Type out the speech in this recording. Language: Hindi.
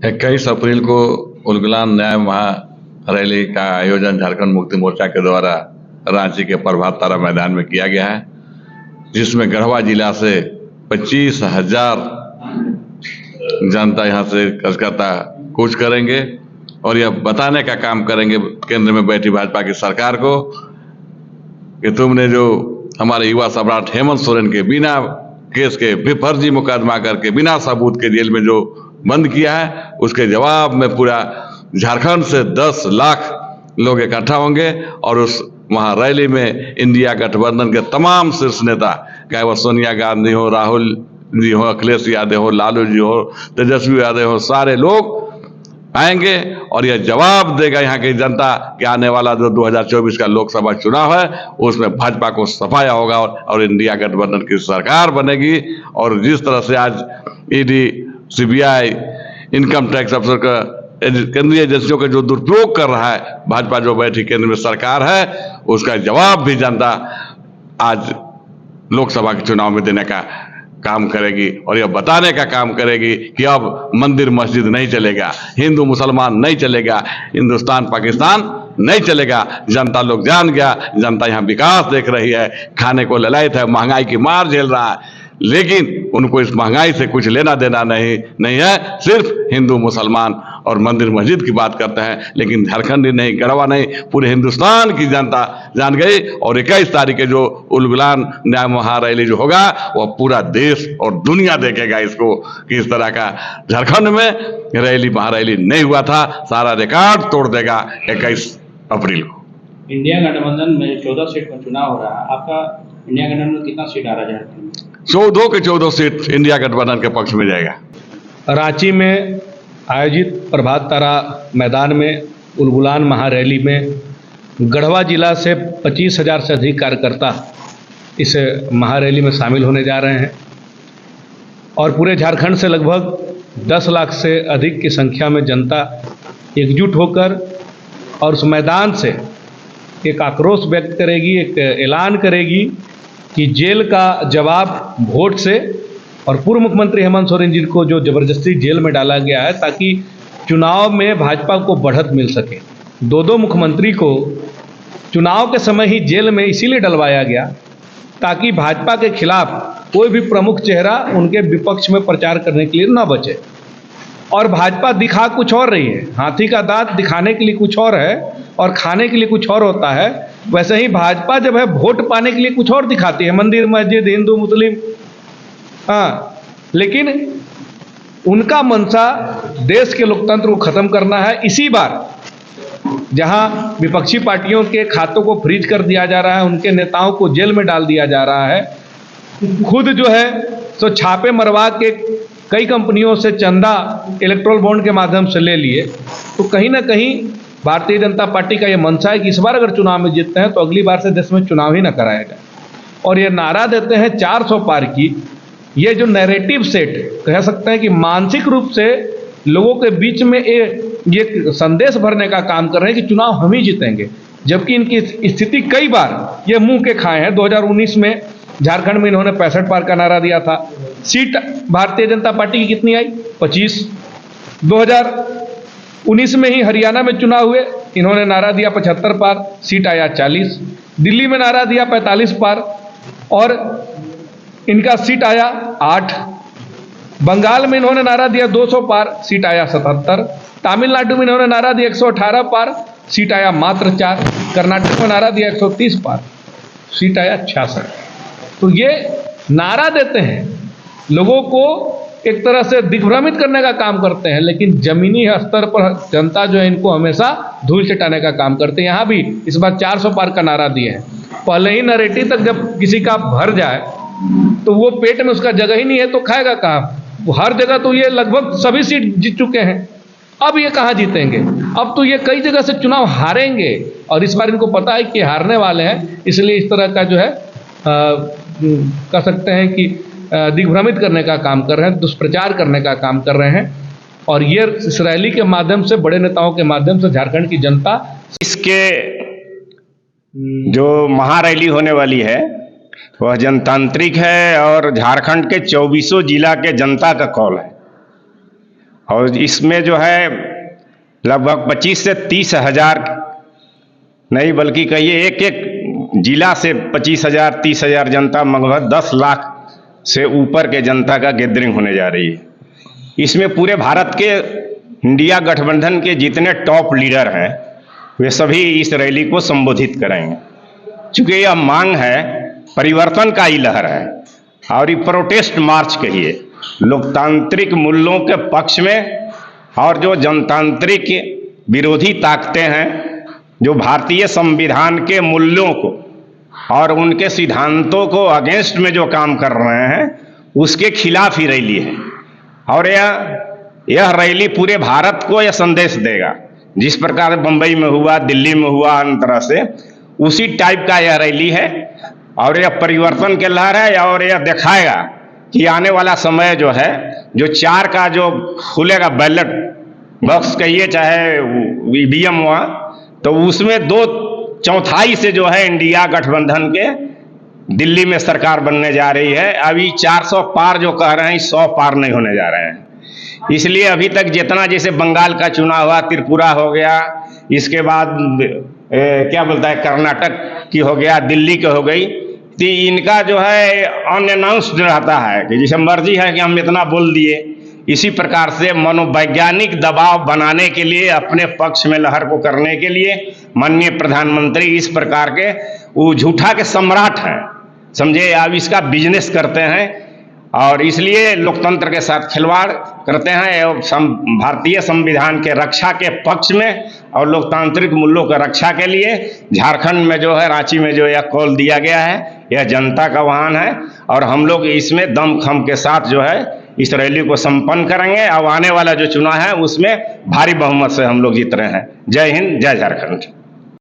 21 अप्रैल को उलगुलान न्याय महारैली का आयोजन झारखंड मुक्ति मोर्चा के द्वारा रांची के प्रभात तारा मैदान में किया गया है, जिसमें गढ़वा जिला से 25,000 जनता यहाँ से कार्यकर्ता कूच करेंगे और यह बताने का काम करेंगे केंद्र में बैठी भाजपा की सरकार को कि तुमने जो हमारे युवा सम्राट हेमंत सोरेन के बिना केस के फर्जी मुकदमा करके बिना सबूत के जेल में जो बंद किया है, उसके जवाब में पूरा झारखंड से 10 लाख लोग इकट्ठा होंगे और उस महारैली में इंडिया गठबंधन के तमाम शीर्ष नेता, चाहे वह सोनिया गांधी हो, राहुल जी हो, अखिलेश यादव हो, लालू जी हो, तेजस्वी यादव हो, सारे लोग आएंगे और यह जवाब देगा यहाँ की जनता कि आने वाला जो 2024 का लोकसभा चुनाव है उसमें भाजपा को सफाया होगा और इंडिया गठबंधन की सरकार बनेगी। और जिस तरह से आज ईडी, सीबीआई, इनकम टैक्स अफसर का केंद्रीय एजेंसियों का जो दुरुपयोग कर रहा है भाजपा जो बैठी केंद्र में सरकार है, उसका जवाब भी जनता आज लोकसभा के चुनाव में देने का काम करेगी और यह बताने का काम करेगी कि अब मंदिर मस्जिद नहीं चलेगा, हिंदू मुसलमान नहीं चलेगा, हिंदुस्तान पाकिस्तान नहीं चलेगा। जनता लोग जान गया, जनता यहाँ विकास देख रही है, खाने को ललायत है, महंगाई की मार झेल रहा है, लेकिन उनको इस महंगाई से कुछ लेना देना नहीं है। सिर्फ हिंदू मुसलमान और मंदिर मस्जिद की बात करते हैं, लेकिन झारखंड ही नहीं, गढ़वा नहीं, पूरे हिंदुस्तान की जनता जान गई। और 21 तारीख के जो उलगुलान न्याय महारैली जो होगा वह पूरा देश और दुनिया देखेगा इसको कि इस तरह का झारखंड में रैली महारैली नहीं हुआ था। सारा रिकॉर्ड तोड़ देगा 21 अप्रैल को। इंडिया गठबंधन में 14 सीट पर चुनाव हो रहा है, आपका इंडिया गठबंधन में कितना सीट आ रहा है झारखंड में? 14 के 14 सीट इंडिया गठबंधन के पक्ष में जाएगा। रांची में आयोजित प्रभात तारा मैदान में उलगुलान महारैली में गढ़वा जिला से 25,000 से अधिक कार्यकर्ता इस महारैली में शामिल होने जा रहे हैं और पूरे झारखंड से लगभग 10 लाख से अधिक की संख्या में जनता एकजुट होकर और उस मैदान से एक आक्रोश व्यक्त करेगी, एक ऐलान करेगी कि जेल का जवाब वोट से और पूर्व मुख्यमंत्री हेमंत सोरेन जी को जो जबरदस्ती जेल में डाला गया है ताकि चुनाव में भाजपा को बढ़त मिल सके। दो मुख्यमंत्री को चुनाव के समय ही जेल में इसीलिए डलवाया गया ताकि भाजपा के खिलाफ कोई भी प्रमुख चेहरा उनके विपक्ष में प्रचार करने के लिए न बचे। और भाजपा दिखा कुछ और रही है, हाथी का दांत दिखाने के लिए कुछ और है और खाने के लिए कुछ और होता है। वैसे ही भाजपा जब है वोट पाने के लिए कुछ और दिखाती है, मंदिर मस्जिद, हिंदू मुस्लिम, हाँ, लेकिन उनका मंशा देश के लोकतंत्र को खत्म करना है। इसी बार जहां विपक्षी पार्टियों के खातों को फ्रीज कर दिया जा रहा है, उनके नेताओं को जेल में डाल दिया जा रहा है, खुद जो है तो छापे मरवा के कई कंपनियों से चंदा इलेक्ट्रोल बॉन्ड के माध्यम से ले लिए, तो कहीं ना कहीं भारतीय जनता पार्टी का ये मंशा है कि इस बार अगर चुनाव में जीतते हैं तो अगली बार से देश में चुनाव ही ना कराया जाए। और ये नारा देते हैं 400 पार की। ये जो नैरेटिव सेट कह सकते हैं कि मानसिक रूप से लोगों के बीच में ये संदेश भरने का काम कर रहे हैं कि चुनाव हम ही जीतेंगे, जबकि इनकी स्थिति कई बार ये मुंह के खाए हैं। 2019 में झारखंड में इन्होंने 65 पार का नारा दिया था। सीट भारतीय जनता पार्टी की कितनी आई? 25। 2019 में ही हरियाणा में चुनाव हुए, इन्होंने नारा दिया 75 पार, सीट आया 40। दिल्ली में नारा दिया 45 पार और इनका सीट आया 8। बंगाल में इन्होंने नारा दिया 200 पार, सीट आया 77। तमिलनाडु में इन्होंने नारा दिया 118 पार, सीट आया मात्र 4। कर्नाटक में नारा दिया 130 पार, सीट आया 66। तो ये नारा देते हैं, लोगों को एक तरह से दिग्भ्रमित करने का काम करते हैं, लेकिन जमीनी स्तर पर जनता जो है इनको हमेशा धूल चटाने का काम करते हैं। यहाँ भी इस बार 400 पार का नारा दिए हैं। पहले ही नरेटिव तक जब किसी का भर जाए तो वो पेट में उसका जगह ही नहीं है तो खाएगा कहाँ? हर जगह तो ये लगभग सभी सीट जीत चुके हैं, अब ये कहाँ जीतेंगे? अब तो ये कई जगह से चुनाव हारेंगे और इस बार इनको पता है कि हारने वाले हैं, इसलिए इस तरह का जो है कह सकते हैं कि दिग्भ्रमित करने का काम कर रहे हैं, दुष्प्रचार करने का काम कर रहे हैं। और ये इस रैली के माध्यम से, बड़े नेताओं के माध्यम से झारखंड की जनता इसके जो महारैली होने वाली है वह जनतांत्रिक है और झारखंड के 24 जिला के जनता का कॉल है। और इसमें जो है लगभग 25 से 30 हजार, नहीं बल्कि कहिए एक एक जिला से 25,000 30,000 जनता, लगभग 10 लाख से ऊपर के जनता का गैदरिंग होने जा रही है। इसमें पूरे भारत के इंडिया गठबंधन के जितने टॉप लीडर हैं वे सभी इस रैली को संबोधित करेंगे। चूंकि यह मांग है, परिवर्तन का ही लहर है और ये प्रोटेस्ट मार्च कहिए, लोकतांत्रिक मूल्यों के पक्ष में, और जो जनतांत्रिक विरोधी ताकतें हैं जो भारतीय संविधान के मूल्यों को और उनके सिद्धांतों को अगेंस्ट में जो काम कर रहे हैं उसके खिलाफ ही रैली है। और यह रैली पूरे भारत को यह संदेश देगा, जिस प्रकार बंबई में हुआ, दिल्ली में हुआ, अन्य तरह से उसी टाइप का यह रैली है। और यह परिवर्तन के लहर है और यह दिखाएगा कि आने वाला समय जो है, जो 4 का जो खुलेगा बैलेट बॉक्स कहिए चाहे ईवीएम हुआ, तो उसमें 2/4 से जो है इंडिया गठबंधन के दिल्ली में सरकार बनने जा रही है। अभी 400 पार जो कह रहे हैं, 100 पार नहीं होने जा रहे हैं। इसलिए अभी तक जितना, जैसे बंगाल का चुनाव हुआ, त्रिपुरा हो गया, इसके बाद क्या बोलता है कर्नाटक की हो गया, दिल्ली की हो गई, तो इनका जो है अनअनाउंस्ड रहता है कि जैसे मर्जी है कि हम इतना बोल दिए। इसी प्रकार से मनोवैज्ञानिक दबाव बनाने के लिए, अपने पक्ष में लहर को करने के लिए माननीय प्रधानमंत्री इस प्रकार के वो झूठा के सम्राट हैं, समझे, अब इसका बिजनेस करते हैं और इसलिए लोकतंत्र के साथ खिलवाड़ करते हैं एवं भारतीय संविधान के रक्षा के पक्ष में और लोकतांत्रिक मूल्यों की रक्षा के लिए झारखंड में जो है, रांची में जो यह कॉल दिया गया है, यह जनता का वाहन है और हम लोग इसमें दमखम के साथ जो है इस रैली को संपन्न करेंगे और आने वाला जो चुनाव है उसमें भारी बहुमत से हम लोग जीत रहे हैं। जय हिंद, जय झारखंड।